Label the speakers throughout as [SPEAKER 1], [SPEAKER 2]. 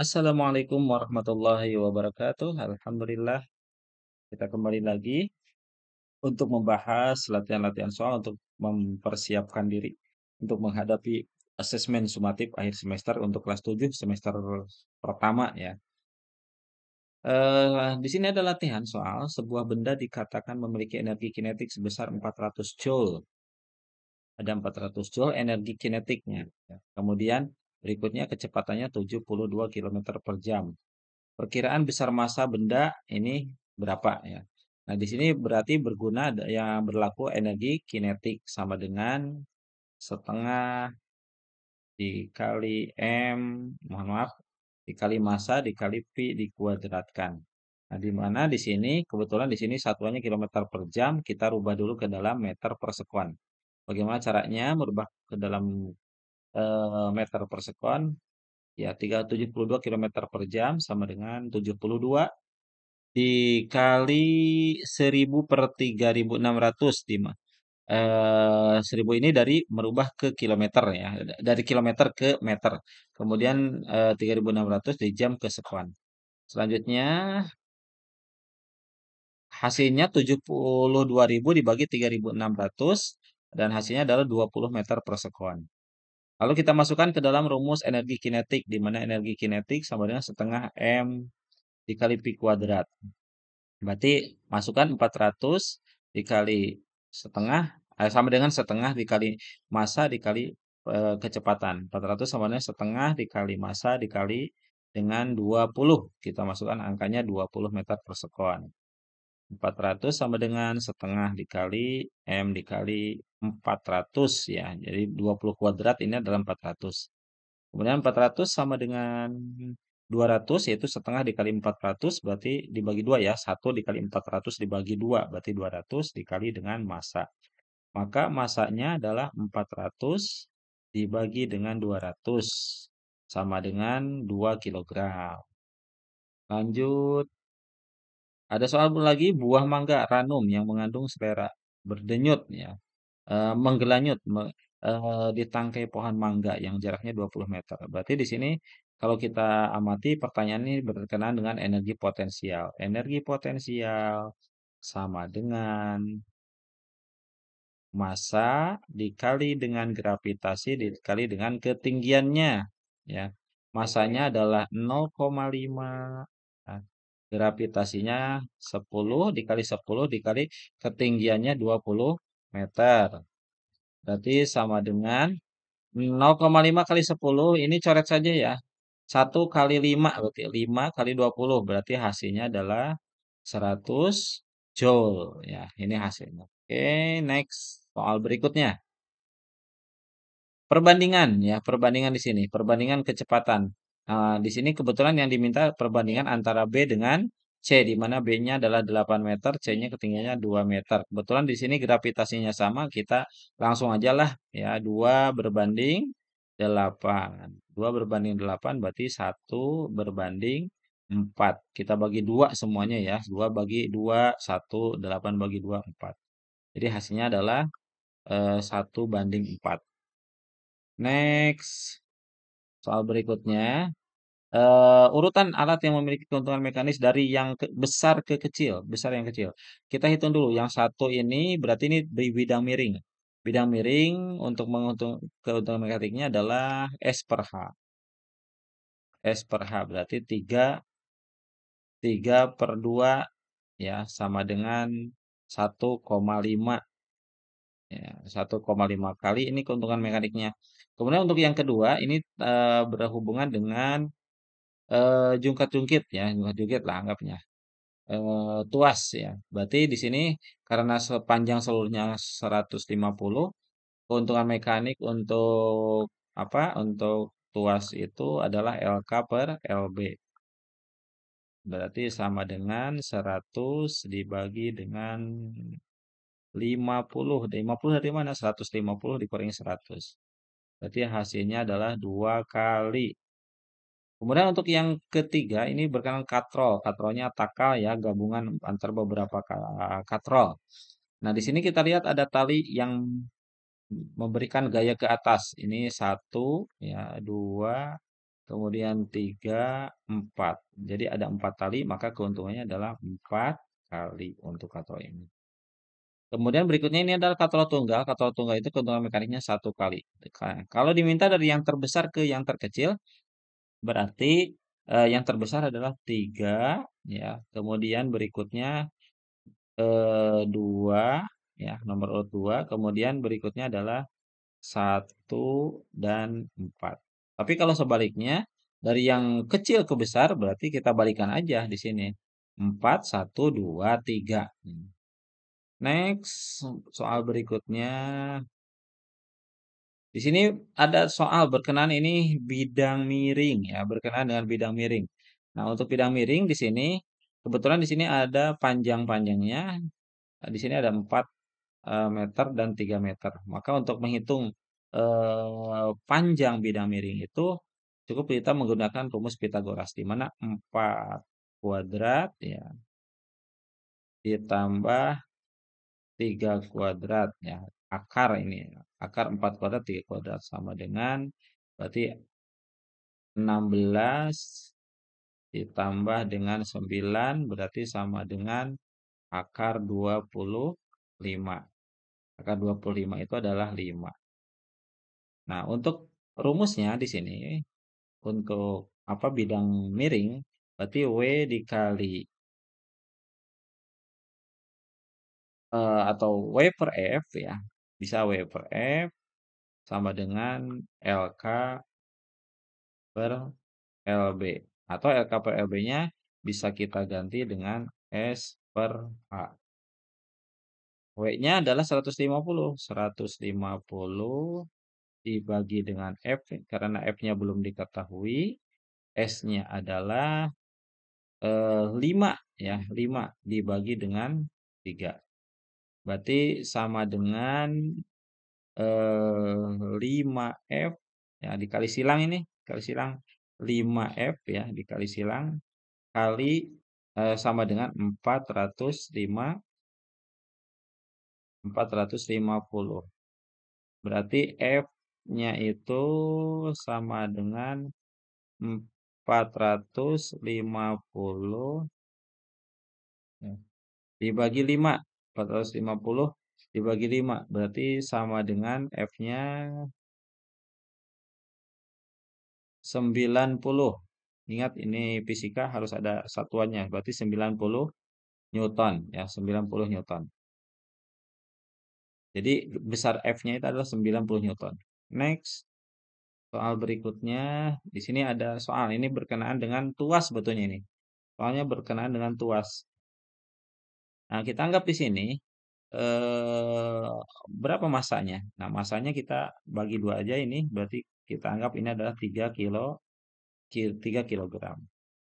[SPEAKER 1] Assalamualaikum warahmatullahi wabarakatuh. Alhamdulillah, kita kembali lagi untuk membahas latihan-latihan soal untuk mempersiapkan diri untuk menghadapi asesmen sumatif akhir semester untuk kelas 7 semester pertama ya. Di sini ada latihan soal sebuah benda dikatakan memiliki energi kinetik sebesar 400 joule. Ada 400 joule energi kinetiknya. Ya. Kemudian berikutnya kecepatannya 72 kilometer per jam. Perkiraan besar massa benda ini berapa ya. Nah, di sini berarti berguna yang berlaku energi kinetik sama dengan setengah dikali M, mohon maaf, dikali massa dikali Pi dikuadratkan. Nah, di mana di sini kebetulan di sini satuannya kilometer per jam, kita rubah dulu ke dalam meter per sekon. Bagaimana caranya merubah ke dalam meter per sekon? Ya, 372 kilometer per jam sama dengan 72 dikali 1000 per 3600 1000 ini dari merubah ke kilometer ya, dari kilometer ke meter. Kemudian 3600 di jam ke sekon. Selanjutnya hasilnya 72.000 dibagi 3600 dan hasilnya adalah 20 meter per sekon. Lalu kita masukkan ke dalam rumus energi kinetik di mana energi kinetik sama dengan setengah M dikali Pi kuadrat. Berarti masukkan 400 dikali setengah, sama dengan setengah dikali massa dikali kecepatan. 400 sama dengan setengah dikali massa dikali dengan 20. Kita masukkan angkanya 20 meter per sekon. 400 sama dengan setengah dikali M dikali 400 ya. Jadi 20 kuadrat ini adalah 400. Kemudian 400 sama dengan 200 yaitu setengah dikali 400 berarti dibagi 2 ya. 1 dikali 400 dibagi 2 berarti 200 dikali dengan massa. Maka massanya adalah 400 dibagi dengan 200 sama dengan 2 kilogram. Lanjut. Ada soal lagi buah mangga ranum yang mengandung selera berdenyut ya. Menggelanyut di tangkai pohon mangga yang jaraknya 20 meter. Berarti di sini kalau kita amati pertanyaan ini berkenaan dengan energi potensial. Energi potensial sama dengan massa dikali dengan gravitasi dikali dengan ketinggiannya ya. Massanya adalah 0,5, nah, gravitasinya 10 dikali 10 dikali ketinggiannya 20 meter. Berarti sama dengan 0,5 kali 10 ini coret saja ya. 1 kali 5 berarti 5 kali 20 berarti hasilnya adalah 100 joule ya. Ini hasilnya. Oke, next soal berikutnya. Perbandingan ya, perbandingan di sini, perbandingan kecepatan. Nah, di sini kebetulan yang diminta perbandingan antara B dengan C, di mana B-nya adalah 8 meter, C-nya ketinggiannya 2 meter. Kebetulan di sini gravitasinya sama, kita langsung aja lah ya, 2 berbanding 8. 2 berbanding 8 berarti 1 berbanding 4. Kita bagi 2 semuanya ya, 2 bagi 2, 1, 8 bagi 2, 4. Jadi hasilnya adalah 1 banding 4. Next, soal berikutnya. Urutan alat yang memiliki keuntungan mekanis dari yang besar ke kecil, besar yang kecil. Kita hitung dulu, yang satu ini berarti ini di bidang miring. Bidang miring untuk menguntung keuntungan mekaniknya adalah S per H. S per H berarti 3 per 2 ya sama dengan 1,5 ya, 1,5 kali ini keuntungan mekaniknya. Kemudian untuk yang kedua ini berhubungan dengan jungkat-jungkit ya, jungkat-jungkit lah anggapnya. Tuas ya. Berarti di sini karena sepanjang seluruhnya 150, keuntungan mekanik untuk apa? Untuk tuas itu adalah LK per LB. Berarti sama dengan 100 dibagi dengan 50. 50 dari mana? 150 dikurangi 100. Berarti hasilnya adalah 2 kali. Kemudian untuk yang ketiga ini berkenaan katrol. Katrolnya takal ya, gabungan antar beberapa katrol. Nah, di sini kita lihat ada tali yang memberikan gaya ke atas. Ini 1, ya, 2, kemudian 3, 4. Jadi ada 4 tali, maka keuntungannya adalah 4 kali untuk katrol ini. Kemudian berikutnya ini adalah katrol tunggal. Katrol tunggal itu keuntungan mekaniknya 1 kali. Kalau diminta dari yang terbesar ke yang terkecil, berarti yang terbesar adalah 3, ya. Kemudian berikutnya 2, ya, nomor urut 2. Kemudian berikutnya adalah 1 dan 4. Tapi kalau sebaliknya, dari yang kecil ke besar berarti kita balikan aja di sini. 4, 1, 2, 3. Next, soal berikutnya. Di sini ada soal berkenaan ini bidang miring ya, berkenaan dengan bidang miring. Nah, untuk bidang miring di sini kebetulan di sini ada panjang-panjangnya. Di sini ada 4 meter dan 3 meter. Maka untuk menghitung panjang bidang miring itu cukup kita menggunakan rumus Pitagoras di mana 4 kuadrat ya ditambah 3 kuadrat ya. Akar ini, akar 4 kuadrat 3 kuadrat sama dengan berarti 16 ditambah dengan 9 berarti sama dengan akar 25. Akar 25 itu adalah 5. Nah, untuk rumusnya di sini untuk apa bidang miring berarti W dikali atau W per F ya. Bisa W per F sama dengan LK per LB. Atau LK per LB-nya bisa kita ganti dengan S per H. W-nya adalah 150. 150 dibagi dengan F, karena F-nya belum diketahui. S-nya adalah 5 ya, 5 dibagi dengan 3. Berarti sama dengan 5F ya dikali silang ini, kali silang 5F ya dikali silang kali sama dengan 450. Berarti F-nya itu sama dengan 450 ya, dibagi 5. 450 dibagi 5 berarti sama dengan F-nya 90. Ingat ini fisika harus ada satuannya. Berarti 90 Newton ya, 90 Newton. Jadi besar F-nya itu adalah 90 Newton. Next, soal berikutnya di sini ada soal ini berkenaan dengan tuas sebetulnya ini. Soalnya berkenaan dengan tuas. Nah, kita anggap di sini eh, berapa masanya? Nah, masanya kita bagi 2 aja ini, berarti kita anggap ini adalah 3 kilogram.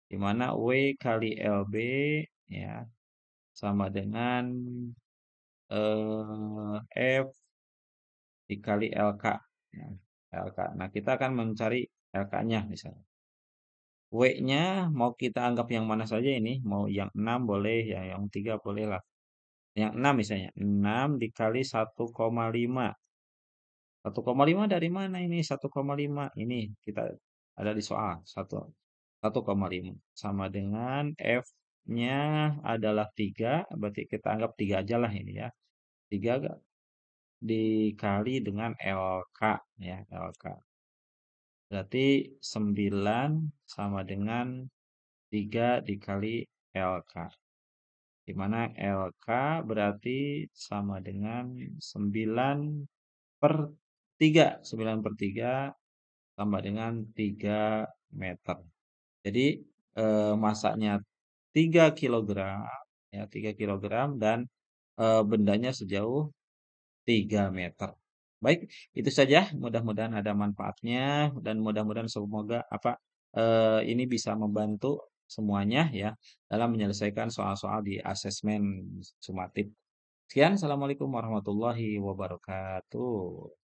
[SPEAKER 1] Di mana W kali LB ya sama dengan F dikali LK. Ya, LK. Nah, kita akan mencari LK-nya misalnya. W-nya mau kita anggap yang mana saja ini, mau yang 6 boleh, ya yang 3 boleh lah. Yang 6 misalnya, 6 dikali 1,5. 1,5 dari mana ini? 1,5 ini kita ada di soal. 1,5 sama dengan F-nya adalah 3, berarti kita anggap 3 aja lah ini ya. 3 dikali dengan LK ya, LK. Berarti 9 sama dengan 3 dikali LK. Di mana LK berarti sama dengan 9 per 3. 9 per 3 tambah dengan 3 meter. Jadi masanya 3 kilogram ya 3 kilogram dan bendanya sejauh 3 meter. Baik, itu saja. Mudah-mudahan ada manfaatnya dan mudah-mudahan semoga apa ini bisa membantu semuanya ya dalam menyelesaikan soal-soal di asesmen sumatif. Sekian, Assalamualaikum warahmatullahi wabarakatuh.